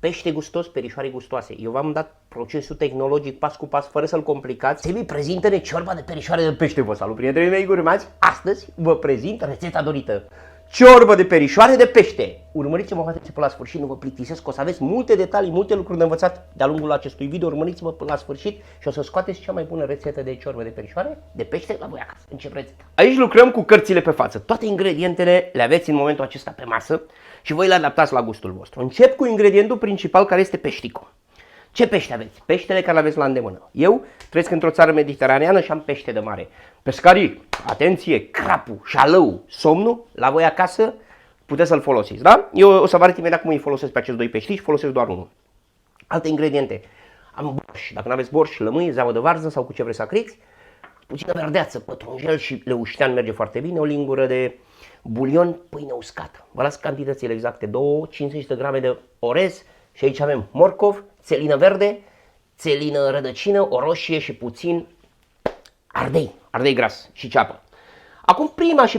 Pește gustos, perișoare gustoase. Eu v-am dat procesul tehnologic pas cu pas, fără să-l complicați. Sebi, prezintă-ne ciorba de perișoare de pește. Vă salut, prietenii mei gurmați! Astăzi vă prezint rețeta dorită. Ciorbă de perișoare de pește. Urmăriți-mă până la sfârșit, nu vă plictisesc, că o să aveți multe detalii, multe lucruri de învățat de-a lungul acestui video. Urmăriți-mă până la sfârșit și o să scoateți cea mai bună rețetă de ciorbă de perișoare de pește la voi acasă. Încep rețeta. Aici lucrăm cu cărțile pe față. Toate ingredientele le aveți în momentul acesta pe masă și voi le adaptați la gustul vostru. Încep cu ingredientul principal, care este peșticul. Ce pește aveți? Peștele care l-aveți la îndemână. Eu trăiesc într-o țară mediteraneană și am pește de mare. Pescarii, atenție, crapul, șalău, somnul, la voi acasă puteți să-l folosiți, da? Eu o să vă arăt imediat cum îi folosesc pe acești doi peștiși, folosesc doar unul. Alte ingrediente. Am borș, dacă nu aveți borș, lămâie, zeamă de varză sau cu ce vreți să acriți, puțină verdeață, pătrunjel și leuștean merge foarte bine, o lingură de bulion, pâine uscată. Vă las cantitățile exacte, 250 de grame de orez și aici avem morcov, țelină verde, țelină rădăcină, o roșie și puțin ardei gras și ceapă. Acum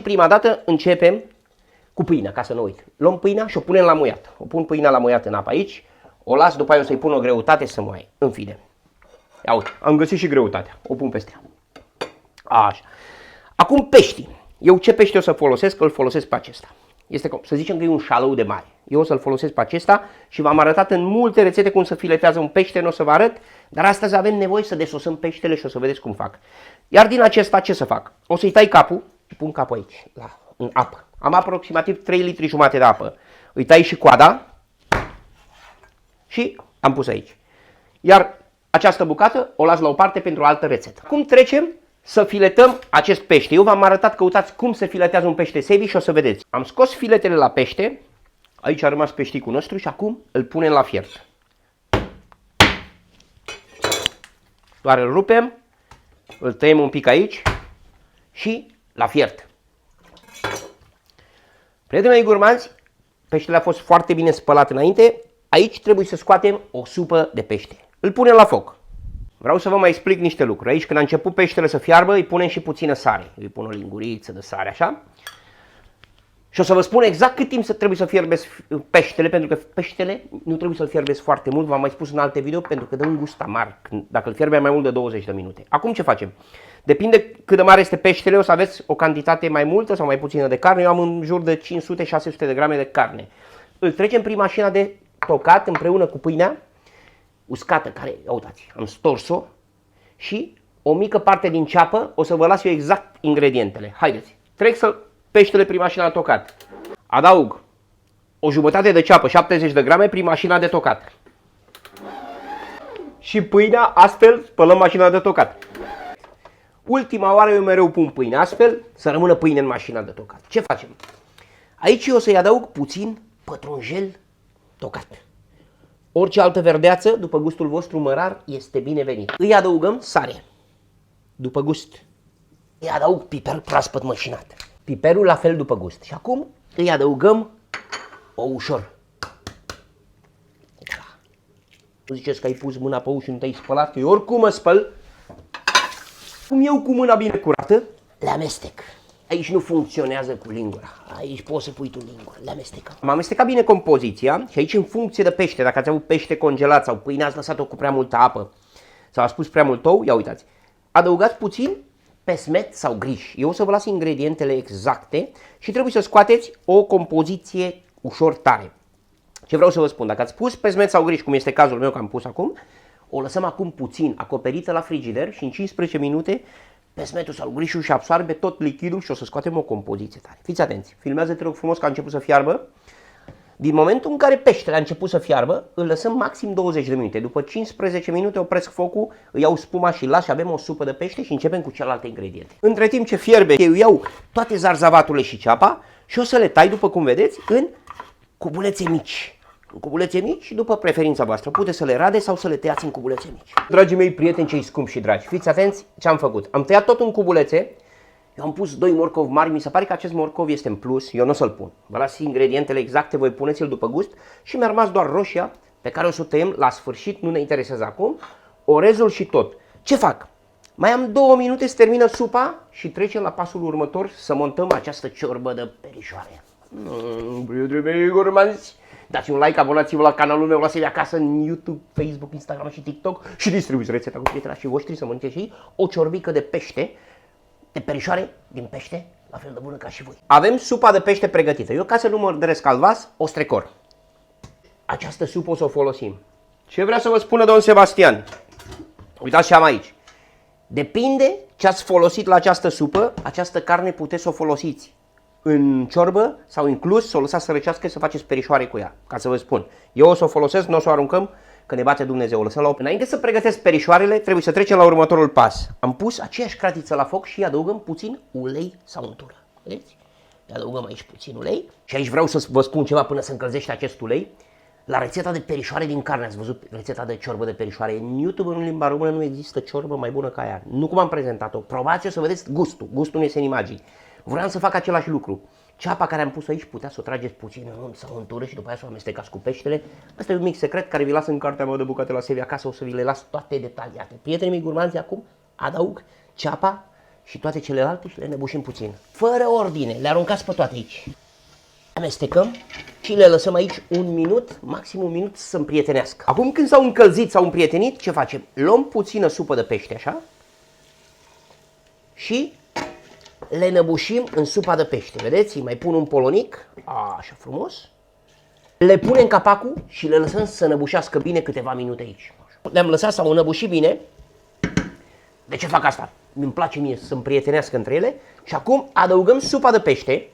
prima dată începem cu pâinea, ca să nu uit. Luăm pâinea și o punem la muiat. O pun pâinea la muiat în apă aici, o las, după aia o să-i pun o greutate să moaie. În fine. Ia uite, am găsit și greutatea. O pun peste ea. Așa. Acum peștii. Eu ce pește o să folosesc? Îl folosesc pe acesta. Este, să zicem că e un șalău de mare. Eu o să-l folosesc pe acesta și v-am arătat în multe rețete cum să filetează un pește, nu o să vă arăt, dar astăzi avem nevoie să desosăm peștele și o să vedeți cum fac. Iar din acesta ce să fac? O să-i tai capul și pun capul aici, în apă. Am aproximativ 3 litri jumate de apă. Îi tai și coada și am pus aici. Iar această bucată o las la o parte pentru o altă rețetă. Acum trecem să filetăm acest pește. Eu v-am arătat, căutați cum se filetează un pește sebi și o să vedeți. Am scos filetele la pește, aici a rămas peșticul nostru și acum îl punem la fiert. Doar îl rupem, îl tăiem un pic aici și la fiert. Prietenii mei gurmanzi, peștele a fost foarte bine spălat înainte, aici trebuie să scoatem o supă de pește. Îl punem la foc. Vreau să vă mai explic niște lucruri. Aici când a început peștele să fiarbă, îi punem și puțină sare. Îi pun o linguriță de sare așa. Și o să vă spun exact cât timp trebuie să fierbesc peștele, pentru că peștele nu trebuie să-l fierbesc foarte mult, v-am mai spus în alte video, pentru că dă un gust amar dacă îl fierbe mai mult de 20 de minute. Acum ce facem? Depinde cât de mare este peștele, o să aveți o cantitate mai multă sau mai puțină de carne. Eu am în jur de 500-600 de grame de carne. Îl trecem prin mașina de tocat împreună cu pâinea uscată, care, uitați, am stors-o și o mică parte din ceapă, o să vă las eu exact ingredientele. Haideți, trec peștele prin mașina de tocat. Adaug o jumătate de ceapă, 70 de grame, prin mașina de tocat. Și pâinea, astfel spălăm mașina de tocat. Ultima oară eu mereu pun pâine, astfel să rămână pâine în mașina de tocat. Ce facem? Aici eu o să-i adaug puțin pătrunjel tocat. Orice altă verdeață, după gustul vostru mărar, este binevenit. Îi adăugăm sare, după gust. Îi adaug piper proaspăt măcinat. Piperul la fel după gust. Și acum îi adăugăm oușor. Nu ziceți că ai pus mâna pe ou și nu te-ai spălat, că eu oricum mă spăl. Cum eu cu mâna bine curată, le amestec. Aici nu funcționează cu lingura. Aici poți să pui tu lingura. Le amestecăm. Am amestecat bine compoziția și aici în funcție de pește, dacă ați avut pește congelat sau pâine ați lăsat-o cu prea multă apă sau ați pus prea mult ou, ia uitați. Adăugați puțin pesmet sau griș. Eu o să vă las ingredientele exacte și trebuie să scoateți o compoziție ușor tare. Ce vreau să vă spun, dacă ați pus pesmet sau griș, cum este cazul meu că am pus acum, o lăsăm acum puțin acoperită la frigider și în 15 minute pesmetul sau grișul și absorbe tot lichidul și o să scoatem o compoziție tare. Fiți atenți, filmează, te rog frumos, că a început să fiarbă. Din momentul în care peștele a început să fiarbă, îl lăsăm maxim 20 de minute. După 15 minute opresc focul, îi iau spuma și las și avem o supă de pește și începem cu celelalte ingrediente. Între timp ce fierbe, eu iau toate zarzavaturile și ceapa și o să le tai, după cum vedeți, în cubulețe mici. În cubulețe mici, după preferința voastră. Puteți să le rade sau să le tăiați în cubulețe mici. Dragii mei prieteni, cei scumpi și dragi, fiți atenți ce am făcut. Am tăiat tot în cubulețe. Eu am pus 2 morcovi mari, mi se pare că acest morcov este în plus, eu nu o să-l pun. Vă las ingredientele exacte, voi puneți-l după gust și mi-a rămas doar roșia pe care o să o tăiem la sfârșit, nu ne interesează acum, orezul și tot. Ce fac? Mai am 2 minute să termină supa și trecem la pasul următor să montăm această ciorbă de perișoare. Prietenii mei gurmanzi, Dați un like, abonați-vă la canalul meu, la Sevi Acasă, în YouTube, Facebook, Instagram și TikTok și distribuiți rețeta cu prietena voștri să mănânce și o ciorbică de pește, de perișoare din pește, la fel de bună ca și voi. Avem supa de pește pregătită. Eu, ca să nu mărderesc calvas, o strecor. Această supă o să o folosim. Ce vrea să vă spună domnul Sebastian? Uitați ce am aici. Depinde ce ați folosit la această supă, această carne puteți să o folosiți în ciorbă sau inclus să o lăsați să răcească și să faceți perișoare cu ea, ca să vă spun. Eu o să o folosesc, nu o să o aruncăm, că ne bate Dumnezeu. O lăsăm la o... Înainte să pregătesc perișoarele, trebuie să trecem la următorul pas. Am pus aceeași cratiță la foc și adăugăm puțin ulei sau untură. Vedeți? Adăugăm aici puțin ulei și aici vreau să vă spun ceva până se încălzește acest ulei. La rețeta de perișoare din carne, ați văzut rețeta de ciorbă de perișoare? În YouTube, în limba română, nu există ciorbă mai bună ca ea. Nu cum am prezentat-o. Probați-o să vedeți gustul. Gustul nu este în imagini. Vreau să fac același lucru. Ceapa care am pus aici putea să o trageți puțin în unt sau untură și după aia să o amestecați cu peștele. Asta e un mic secret care vi las în cartea mea de bucate la Sevi Acasă, o să vi le las toate detaliate. Prietenii mei gurmanzi, acum adaug ceapa și toate celelalte și le nebușim puțin. Fără ordine, le aruncați pe toate aici. Amestecăm și le lăsăm aici un minut, maxim un minut să se împrietenească. Acum când s-au încălzit, s-au împrietenit, ce facem? Luăm puțină supă de pește așa și le năbușim în supa de pește. Vedeți? Îi mai pun un polonic, așa frumos. Le punem capacul și le lăsăm să năbușească bine câteva minute aici. Le-am lăsat să au năbușit bine. De ce fac asta? Îmi place mie să se împrietenească între ele. Și acum adăugăm supa de pește.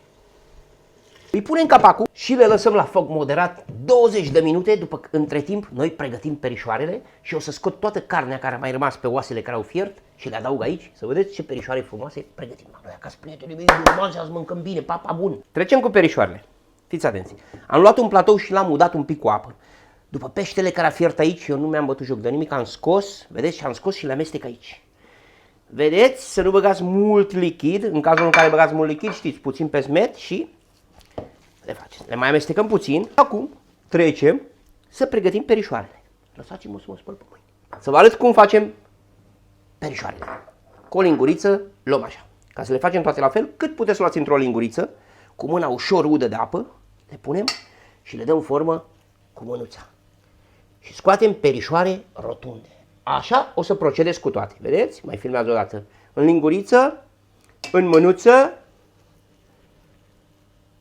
Îi punem capacul și le lăsăm la foc moderat 20 de minute, după între timp noi pregătim perișoarele și o să scot toată carnea care a mai rămas pe oasele care au fiert și le adaug aici, să vedeți ce perișoare frumoase pregătim. Noi acasă, prietenii mei, urmați, azi mâncăm bine, papa bun. Trecem cu perișoarele. Fiți atenți. Am luat un platou și l-am udat un pic cu apă. După peștele care a fiert aici, eu nu mi-am bătut joc de nimic, am scos, vedeți, și am scos și le amestec aici. Vedeți, să nu băgați mult lichid, în cazul în care băgați mult lichid, știți, puțin pe smet și le faceți. Le mai amestecăm puțin. Acum trecem să pregătim perișoarele. Lăsați-mă să mă spăl pe mâini. Să vă arăt cum facem perișoarele. Cu o linguriță luăm așa. Ca să le facem toate la fel, cât puteți să luați într-o linguriță, cu mâna ușor udă de apă, le punem și le dăm formă cu mânuța. Și scoatem perișoare rotunde. Așa o să procedez cu toate. Vedeți? Mai filmează o dată. În linguriță, în mânuță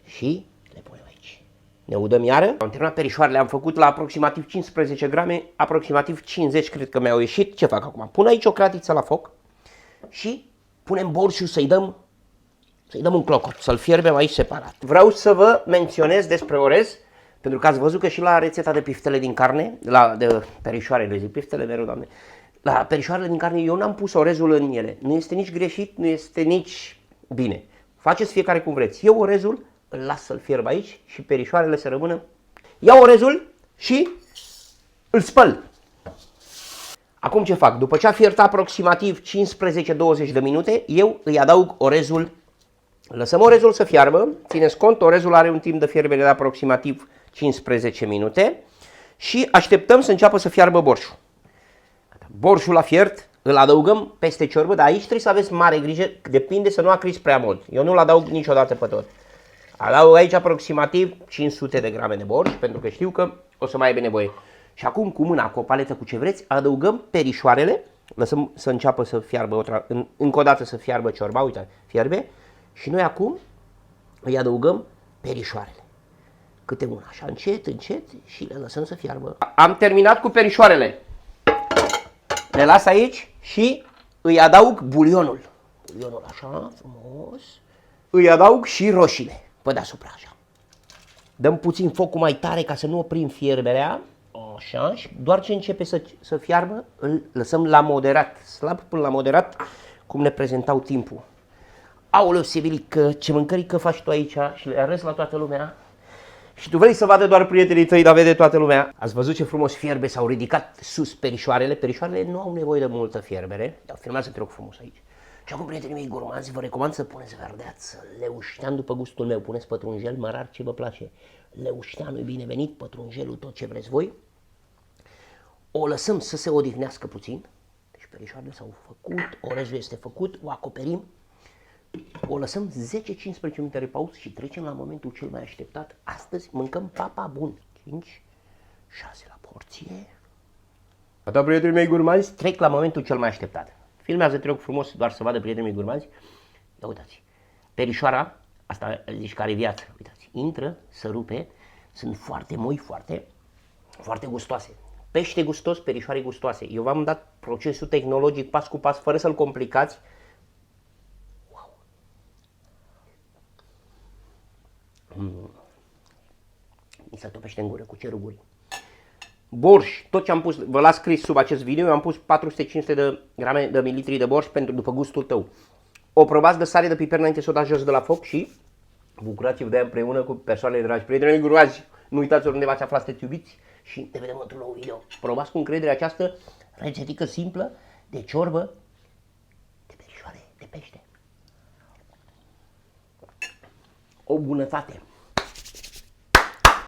și le punem aici. Ne udăm iară. Am terminat perișoarele, am făcut la aproximativ 15 grame, aproximativ 50 cred că mi-au ieșit. Ce fac acum? Pun aici o cratiță la foc și punem borșul să-i dăm un clocot, să-l fierbem aici separat. Vreau să vă menționez despre orez, pentru că ați văzut că și la rețeta de piftele din carne, de perișoare, le zic piftele mereu, doamne, la perișoarele din carne eu n-am pus orezul în ele. Nu este nici greșit, nu este nici bine. Faceți fiecare cum vreți. Eu orezul îl las să-l fierb aici și perișoarele să rămână. Iau orezul și îl spăl. Acum ce fac? După ce a fiert aproximativ 15-20 de minute, eu îi adaug orezul. Lăsăm orezul să fiarbă. Țineți cont, orezul are un timp de fierbere de aproximativ 15 minute și așteptăm să înceapă să fiarbă borșul. Borșul la fiert îl adăugăm peste ciorbă, dar aici trebuie să aveți mare grijă, depinde să nu acriți prea mult. Eu nu-l adaug niciodată pe tot. Adaug aici aproximativ 500 de grame de borș, pentru că știu că o să mai aibă nevoie. Și acum cu mâna, cu o paletă, cu ce vreți, adăugăm perișoarele, lăsăm să înceapă să fiarbă, încă o dată să fiarbă ciorba, uite, fierbe. Și noi acum îi adăugăm perișoarele. Câte una, așa încet, încet și le lăsăm să fiarbă. Am terminat cu perișoarele. Le las aici și îi adaug bulionul. Bulionul așa, frumos. Îi adaug și roșiile pe deasupra, așa. Dăm puțin focul mai tare ca să nu oprim fierberea. Așa, și doar ce începe să fiarbă, îl lăsăm la moderat, slab până la moderat, cum ne prezentau timpul. Aoleu, Sevilică, ce mâncărică faci tu aici și le arăți la toată lumea. Și tu vrei să vadă doar prietenii tăi, dar vede toată lumea. Ați văzut ce frumos fierbe, s-au ridicat sus perișoarele. Perișoarele nu au nevoie de multă fierbere. Dar filmează, te rog frumos aici. Și acum, prietenii mei gurmanzi, vă recomand să puneți verdeață, leuștean după gustul meu. Puneți pătrunjel mărar, ce vă place. Leușteanul e binevenit, pătrunjelul, tot ce vreți voi. O lăsăm să se odihnească puțin. Deci perișoarele s-au făcut, orezul este făcut, o acoperim. O lăsăm 10-15 minute repaus și trecem la momentul cel mai așteptat. Astăzi mâncăm papa bun. 5, 6 la porție. Gata, prietenii mei gurmanzi, trec la momentul cel mai așteptat. Filmează, te rog frumos, doar să vadă prietenii mei gurmanzi. Ia uitați, perișoara, asta zici că are viață, uitați, intră, se rupe, sunt foarte moi, foarte gustoase. Pește gustos, perișoare gustoase. Eu v-am dat procesul tehnologic pas cu pas, fără să-l complicați. Wow. Mi se topește în gură cu cerul gurii. Borș, tot ce am pus, vă l-a scris sub acest video, eu am pus 400-500 de grame de mililitri de borș pentru după gustul tău. O probați de sare de piper înainte să o dați jos de la foc și bucurați-vă de ea împreună cu persoanele dragi, prietenii gurmazi. Nu uitați oriunde v-ați aflat, sunteți iubiți și ne vedem într-un nou video. Probați cu încredere această rețetică simplă de ciorbă de perișoare de pește. O bunătate!